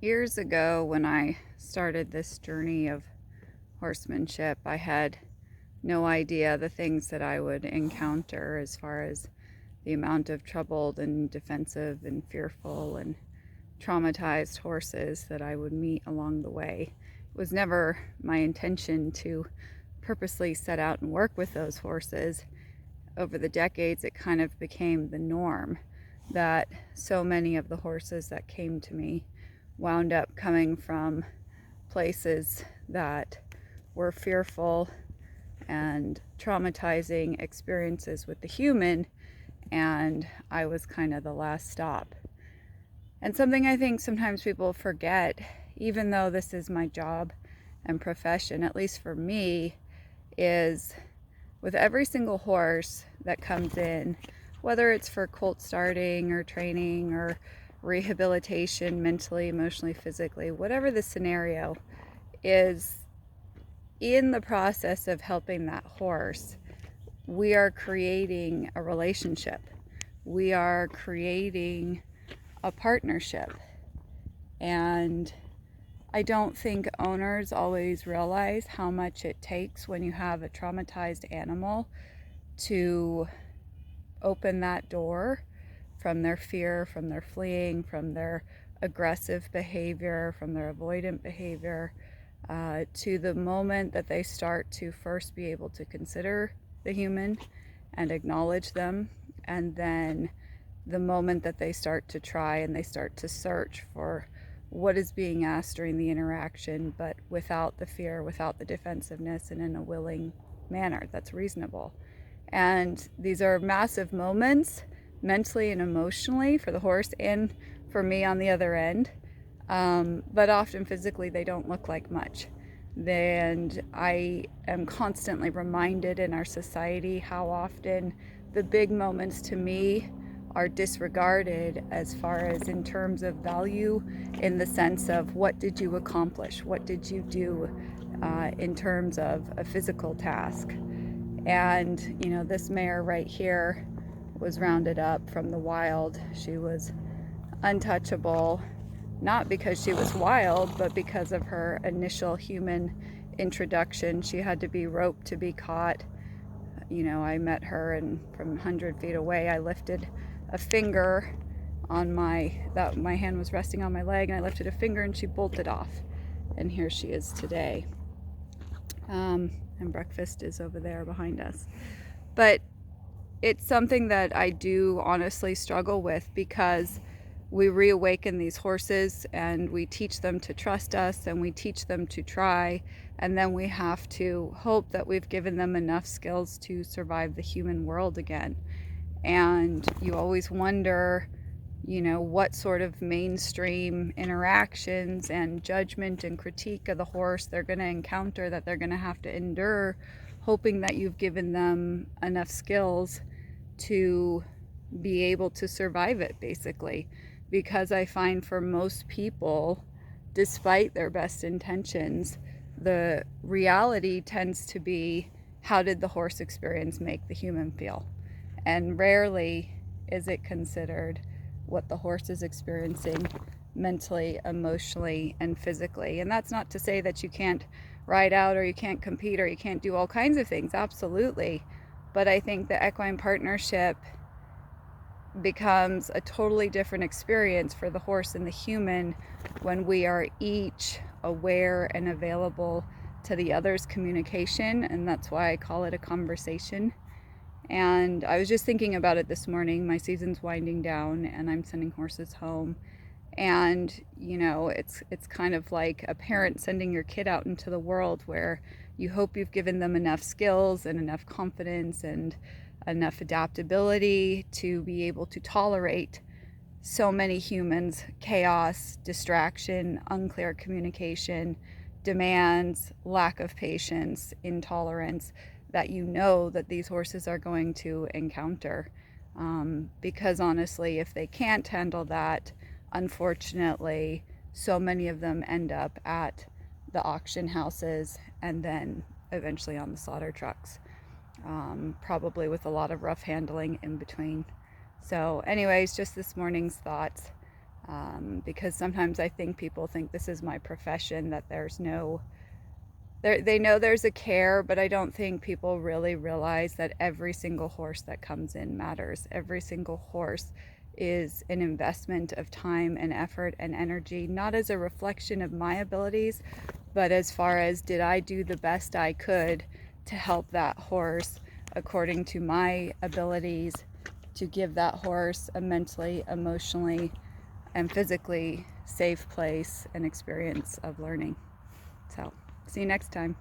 Years ago, when I started this journey of horsemanship, I had no idea the things that I would encounter as far as the amount of troubled and defensive and fearful and traumatized horses that I would meet along the way. It was never my intention to purposely set out and work with those horses. Over the decades, it kind of became the norm that so many of the horses that came to me wound up coming from places that were fearful and traumatizing experiences with the human, and I was kind of the last stop. And something I think sometimes people forget, even though this is my job and profession, at least for me, is with every single horse that comes in, whether it's for colt starting or training or rehabilitation, mentally, emotionally, physically, whatever the scenario is, in the process of helping that horse, we are creating a relationship. We are creating a partnership. And I don't think owners always realize how much it takes when you have a traumatized animal to open that door from their fear, from their fleeing, from their aggressive behavior, from their avoidant behavior, to the moment that they start to first be able to consider the human and acknowledge them, and then the moment that they start to try and they start to search for what is being asked during the interaction, but without the fear, without the defensiveness, and in a willing manner that's reasonable. And these are massive moments, mentally and emotionally, for the horse and for me on the other end. But often physically they don't look like much. And I am constantly reminded in our society how often the big moments to me are disregarded as far as in terms of value, in the sense of what did you accomplish, what did you do in terms of a physical task. And this mare right here was rounded up from the wild. She was untouchable, not because she was wild, but because of her initial human introduction. She had to be roped to be caught. I met her, and from 100 feet away, I lifted a finger on my hand was resting on my leg, and I lifted a finger, and she bolted off. And here she is today. And breakfast is over there behind us. But it's something that I do honestly struggle with, because we reawaken these horses and we teach them to trust us and we teach them to try, and then we have to hope that we've given them enough skills to survive the human world again. And you always wonder, what sort of mainstream interactions and judgment and critique of the horse they're going to encounter, that they're going to have to endure, hoping that you've given them enough skills to be able to survive it, basically. Because I find for most people, despite their best intentions, the reality tends to be, how did the horse experience make the human feel? And rarely is it considered what the horse is experiencing mentally, emotionally, and physically. And that's not to say that you can't ride out, or you can't compete, or you can't do all kinds of things. Absolutely. But I think the equine partnership becomes a totally different experience for the horse and the human when we are each aware and available to the other's communication. And that's why I call it a conversation. And I was just thinking about it this morning. My season's winding down and I'm sending horses home. And it's kind of like a parent sending your kid out into the world, where you hope you've given them enough skills and enough confidence and enough adaptability to be able to tolerate so many humans, chaos, distraction, unclear communication, demands, lack of patience, intolerance, that that these horses are going to encounter. Because honestly, if they can't handle that, unfortunately, so many of them end up at the auction houses and then eventually on the slaughter trucks, probably with a lot of rough handling in between. So anyways, just this morning's thoughts. Because sometimes I think people think this is my profession, that there's no, they know there's a care, but I don't think people really realize that every single horse that comes in matters. Every single horse is an investment of time and effort and energy, not as a reflection of my abilities, but as far as, did I do the best I could to help that horse according to my abilities, to give that horse a mentally, emotionally, and physically safe place and experience of learning. So, see you next time.